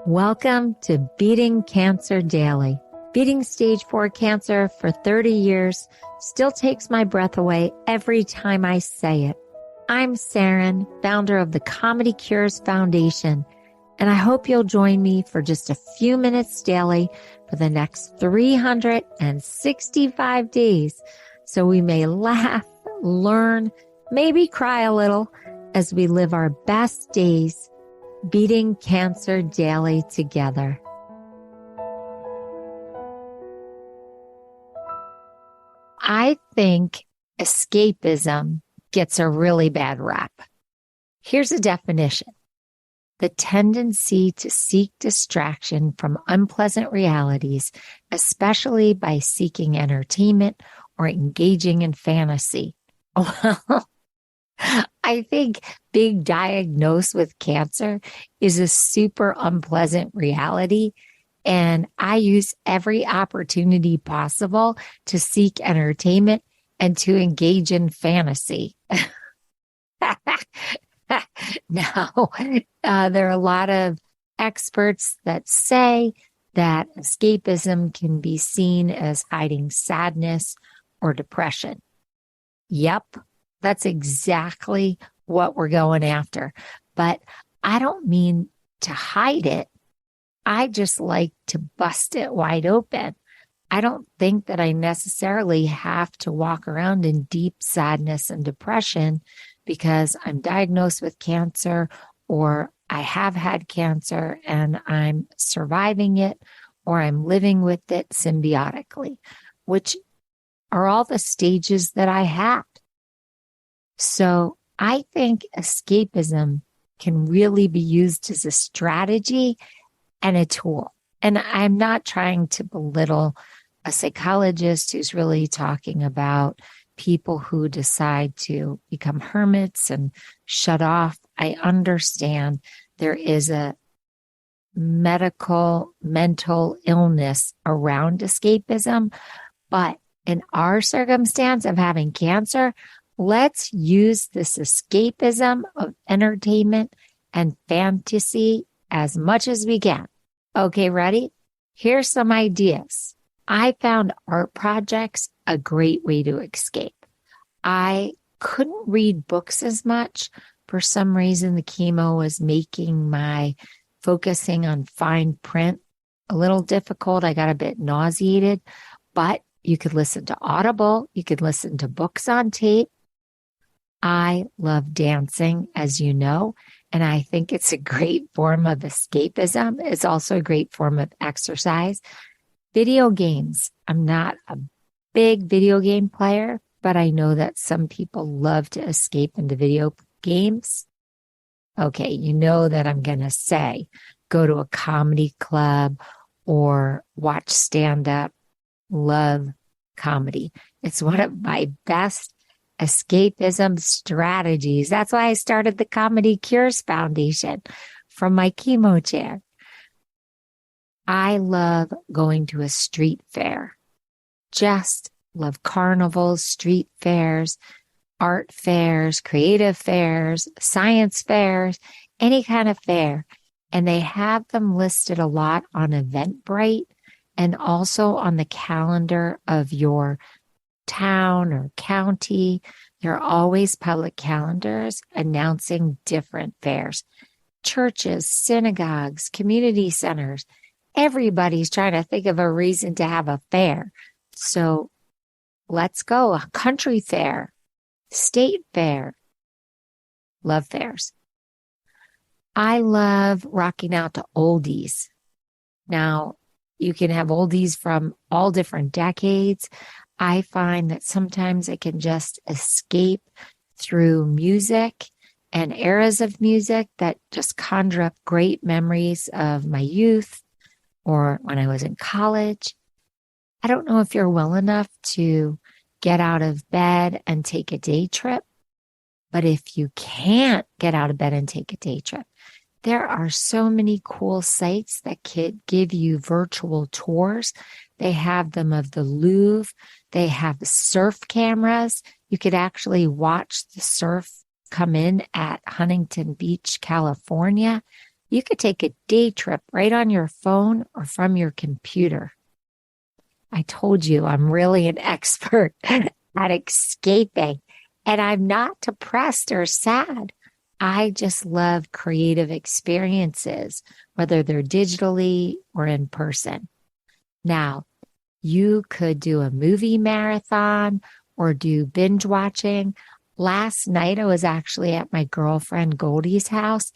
Welcome to Beating Cancer Daily. Beating stage 4 cancer for 30 years still takes my breath away every time I say it. I'm Saranne, founder of the Comedy Cures Foundation, and I hope you'll join me for just a few minutes daily for the next 365 days so we may laugh, learn, maybe cry a little as we live our best days beating cancer daily together. I think escapism gets a really bad rap. Here's a definition: the tendency to seek distraction from unpleasant realities, especially by seeking entertainment or engaging in fantasy. Well, I think being diagnosed with cancer is a super unpleasant reality, and I use every opportunity possible to seek entertainment and to engage in fantasy. Now, there are a lot of experts that say that escapism can be seen as hiding sadness or depression. Yep. That's exactly what we're going after. But I don't mean to hide it. I just like to bust it wide open. I don't think that I necessarily have to walk around in deep sadness and depression because I'm diagnosed with cancer, or I have had cancer and I'm surviving it, or I'm living with it symbiotically, which are all the stages that I had. So I think escapism can really be used as a strategy and a tool. And I'm not trying to belittle a psychologist who's really talking about people who decide to become hermits and shut off. I understand there is a mental illness around escapism, but in our circumstance of having cancer, let's use this escapism of entertainment and fantasy as much as we can. Okay, ready? Here's some ideas. I found art projects a great way to escape. I couldn't read books as much. For some reason, the chemo was making my focusing on fine print a little difficult. I got a bit nauseated, but you could listen to Audible. You could listen to books on tape. I love dancing, as you know, and I think it's a great form of escapism. It's also a great form of exercise. Video games. I'm not a big video game player, but I know that some people love to escape into video games. Okay, you know that I'm going to say go to a comedy club or watch stand-up. Love comedy. It's one of my best escapism strategies. That's why I started the Comedy Cures Foundation from my chemo chair. I love going to a street fair. Just love carnivals, street fairs, art fairs, creative fairs, science fairs, any kind of fair. And they have them listed a lot on Eventbrite and also on the calendar of your town or county. There are always public calendars announcing different fairs. Churches, synagogues, community centers. Everybody's trying to think of a reason to have a fair. So let's go. A country fair, state fair. Love fairs. I love rocking out to oldies. Now, you can have oldies from all different decades. I find that sometimes I can just escape through music and eras of music that just conjure up great memories of my youth or when I was in college. I don't know if you're well enough to get out of bed and take a day trip, but if you can't get out of bed and take a day trip, there are so many cool sites that could give you virtual tours. They have them of the Louvre. They have surf cameras. You could actually watch the surf come in at Huntington Beach, California. You could take a day trip right on your phone or from your computer. I told you I'm really an expert at escaping, and I'm not depressed or sad. I just love creative experiences, whether they're digitally or in person. Now, you could do a movie marathon or do binge watching. Last night, I was actually at my girlfriend Goldie's house,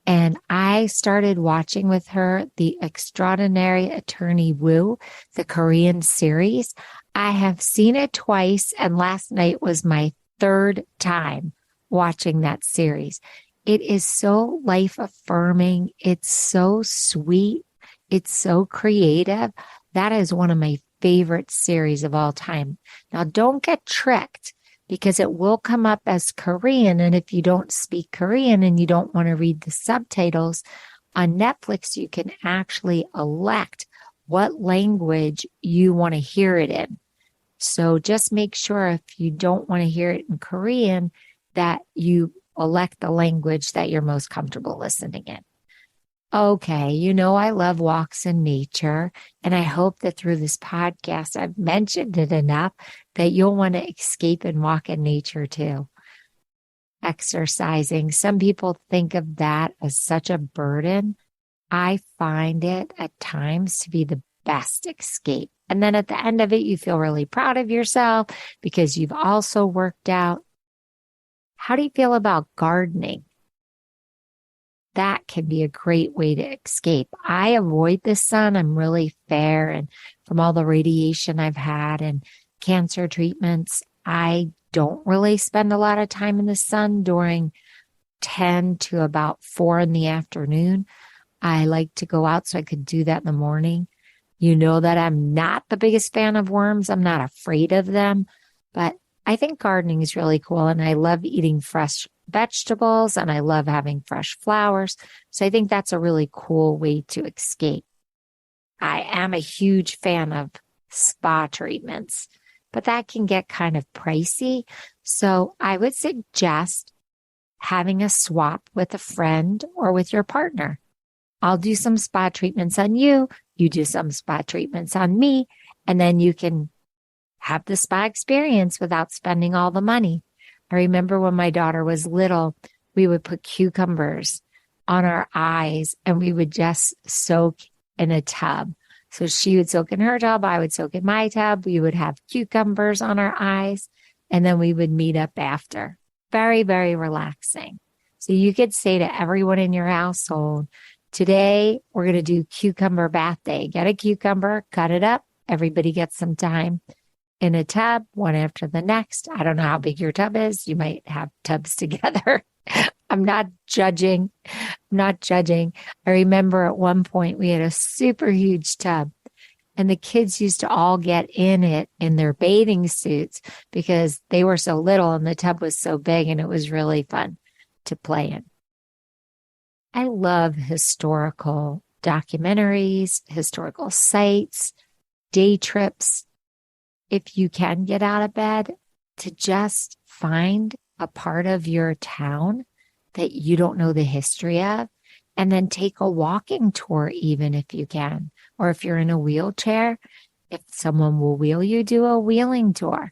and I started watching with her The Extraordinary Attorney Woo, the Korean series. I have seen it twice, and last night was my third time watching that series. It is so life affirming. It's so sweet. It's so creative. That is one of my favorite series of all time. Now, don't get tricked because it will come up as Korean. And if you don't speak Korean and you don't want to read the subtitles on Netflix, you can actually elect what language you want to hear it in. So just make sure if you don't want to hear it in Korean that you elect the language that you're most comfortable listening in. Okay, you know I love walks in nature, and I hope that through this podcast I've mentioned it enough that you'll want to escape and walk in nature too. Exercising. Some people think of that as such a burden. I find it at times to be the best escape. And then at the end of it, you feel really proud of yourself because you've also worked out. How do you feel about gardening? That can be a great way to escape. I avoid the sun. I'm really fair. And from all the radiation I've had and cancer treatments, I don't really spend a lot of time in the sun during 10 to about 4 in the afternoon. I like to go out so I could do that in the morning. You know that I'm not the biggest fan of worms. I'm not afraid of them, but I think gardening is really cool. And I love eating fresh vegetables and I love having fresh flowers. So I think that's a really cool way to escape. I am a huge fan of spa treatments, but that can get kind of pricey. So I would suggest having a swap with a friend or with your partner. I'll do some spa treatments on you. You do some spa treatments on me, and then you can have the spa experience without spending all the money. I remember when my daughter was little, we would put cucumbers on our eyes and we would just soak in a tub. So she would soak in her tub, I would soak in my tub. We would have cucumbers on our eyes and then we would meet up after. Very, very relaxing. So you could say to everyone in your household, today we're going to do cucumber bath day. Get a cucumber, cut it up. Everybody gets some time in a tub, one after the next. I don't know how big your tub is. You might have tubs together. I'm not judging. I remember at one point we had a super huge tub and the kids used to all get in it in their bathing suits because they were so little and the tub was so big and it was really fun to play in. I love historical documentaries, historical sites, day trips. If you can get out of bed, to just find a part of your town that you don't know the history of, and then take a walking tour even if you can. Or if you're in a wheelchair, if someone will wheel you, do a wheeling tour.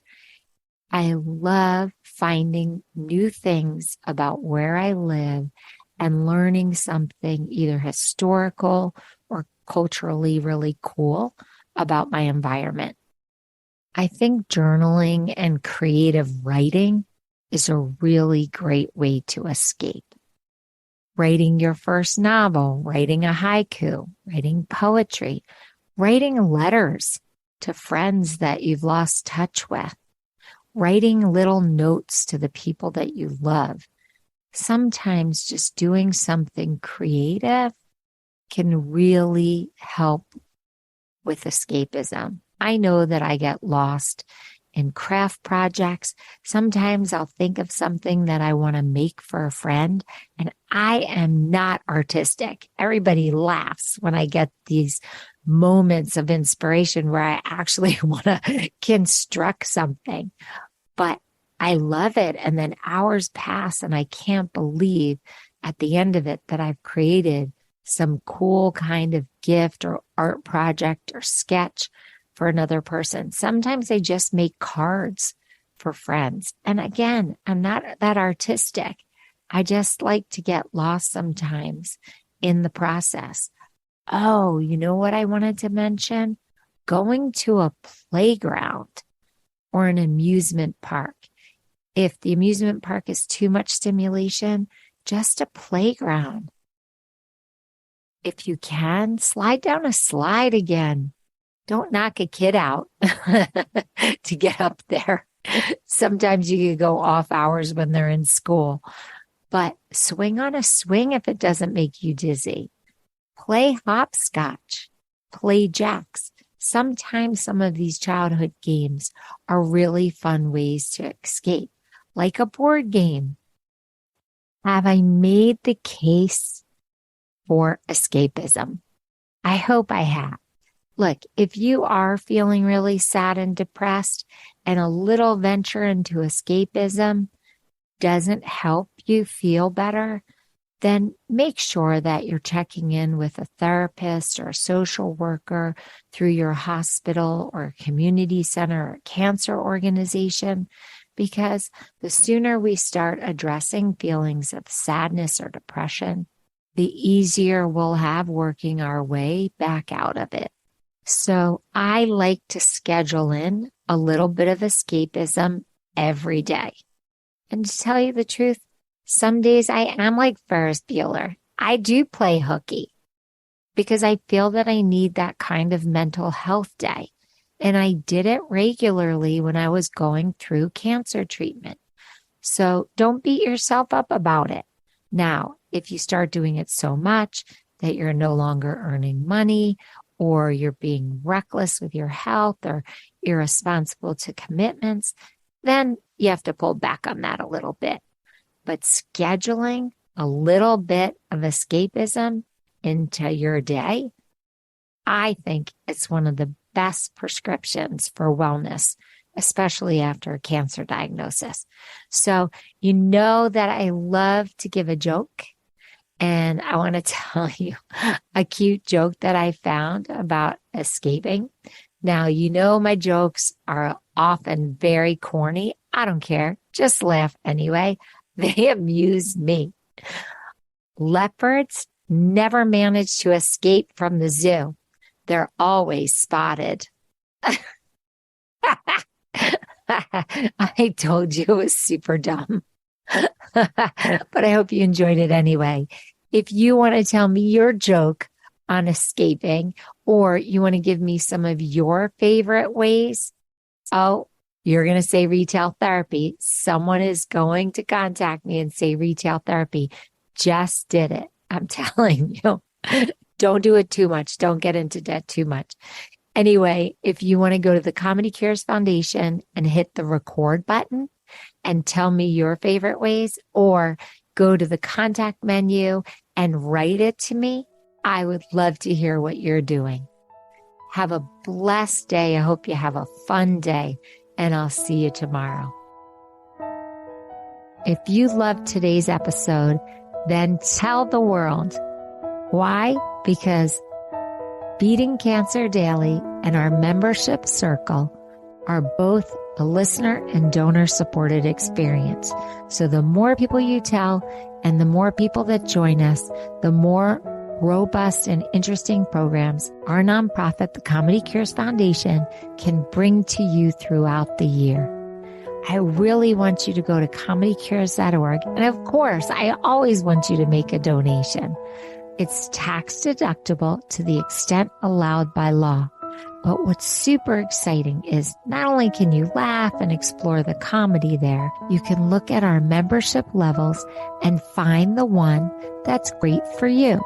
I love finding new things about where I live and learning something either historical or culturally really cool about my environment. I think journaling and creative writing is a really great way to escape. Writing your first novel, writing a haiku, writing poetry, writing letters to friends that you've lost touch with, writing little notes to the people that you love. Sometimes just doing something creative can really help with escapism. I know that I get lost in craft projects. Sometimes I'll think of something that I want to make for a friend, and I am not artistic. Everybody laughs when I get these moments of inspiration where I actually want to construct something, but I love it. And then hours pass and I can't believe at the end of it that I've created some cool kind of gift or art project or sketch for another person. Sometimes I just make cards for friends. And again, I'm not that artistic. I just like to get lost sometimes in the process. Oh, you know what I wanted to mention? Going to a playground or an amusement park. If the amusement park is too much stimulation, just a playground. If you can, slide down a slide again. Don't knock a kid out to get up there. Sometimes you can go off hours when they're in school, but swing on a swing if it doesn't make you dizzy. Play hopscotch, play jacks. Sometimes some of these childhood games are really fun ways to escape, like a board game. Have I made the case for escapism? I hope I have. Look, if you are feeling really sad and depressed and a little venture into escapism doesn't help you feel better, then make sure that you're checking in with a therapist or a social worker through your hospital or community center or cancer organization, because the sooner we start addressing feelings of sadness or depression, the easier we'll have working our way back out of it. So I like to schedule in a little bit of escapism every day. And to tell you the truth, some days I am like Ferris Bueller. I do play hooky because I feel that I need that kind of mental health day. And I did it regularly when I was going through cancer treatment. So don't beat yourself up about it. Now, if you start doing it so much that you're no longer earning money, or you're being reckless with your health or irresponsible to commitments, then you have to pull back on that a little bit. But scheduling a little bit of escapism into your day, I think it's one of the best prescriptions for wellness, especially after a cancer diagnosis. So you know that I love to give a joke. And I want to tell you a cute joke that I found about escaping. Now, you know, my jokes are often very corny. I don't care. Just laugh anyway. They amuse me. Leopards never manage to escape from the zoo. They're always spotted. I told you it was super dumb. But I hope you enjoyed it anyway. If you want to tell me your joke on escaping, or you want to give me some of your favorite ways, oh, you're going to say retail therapy. Someone is going to contact me and say retail therapy. Just did it. I'm telling you. Don't do it too much. Don't get into debt too much. Anyway, if you want to go to the Comedy Cures Foundation and hit the record button and tell me your favorite ways, or go to the contact menu and write it to me, I would love to hear what you're doing. Have a blessed day. I hope you have a fun day, and I'll see you tomorrow. If you loved today's episode, then tell the world. Why? Because Beating Cancer Daily and our membership circle are both a listener and donor supported experience. So the more people you tell and the more people that join us, the more robust and interesting programs our nonprofit, the Comedy Cures Foundation, can bring to you throughout the year. I really want you to go to comedycures.org. And of course, I always want you to make a donation. It's tax deductible to the extent allowed by law. But what's super exciting is not only can you laugh and explore the comedy there, you can look at our membership levels and find the one that's great for you.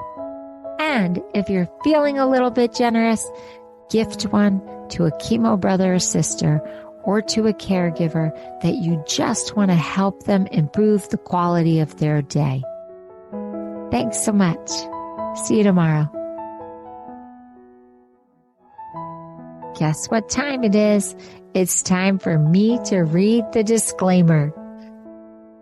And if you're feeling a little bit generous, gift one to a chemo brother or sister, or to a caregiver that you just want to help them improve the quality of their day. Thanks so much. See you tomorrow. Guess what time it is? It's time for me to read the disclaimer.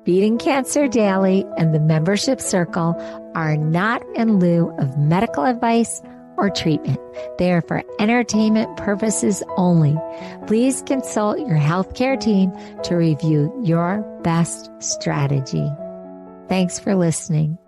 Beating Cancer Daily and the Membership Circle are not in lieu of medical advice or treatment. They are for entertainment purposes only. Please consult your healthcare team to review your best strategy. Thanks for listening.